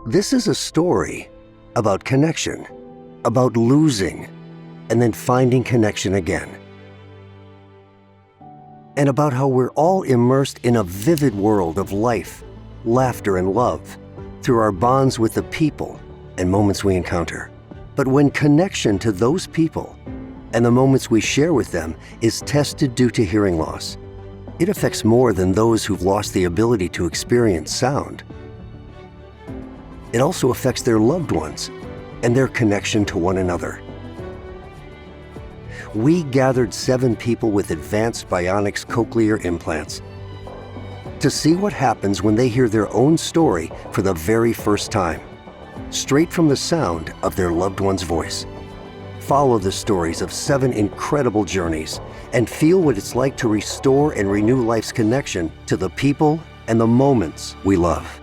This is a story about connection, about losing and then finding connection again, and about how we're all immersed in a vivid world of life, laughter, and love through our bonds with the people and moments we encounter. But when connection to those people and the moments we share with them is tested due to hearing loss, it affects more than those who've lost the ability to experience sound. It also affects their loved ones and their connection to one another. We gathered 7 people with advanced bionics cochlear implants to see what happens when they hear their own story for the very first time, straight from the sound of their loved one's voice. Follow the stories of 7 incredible journeys and feel what it's like to restore and renew life's connection to the people and the moments we love.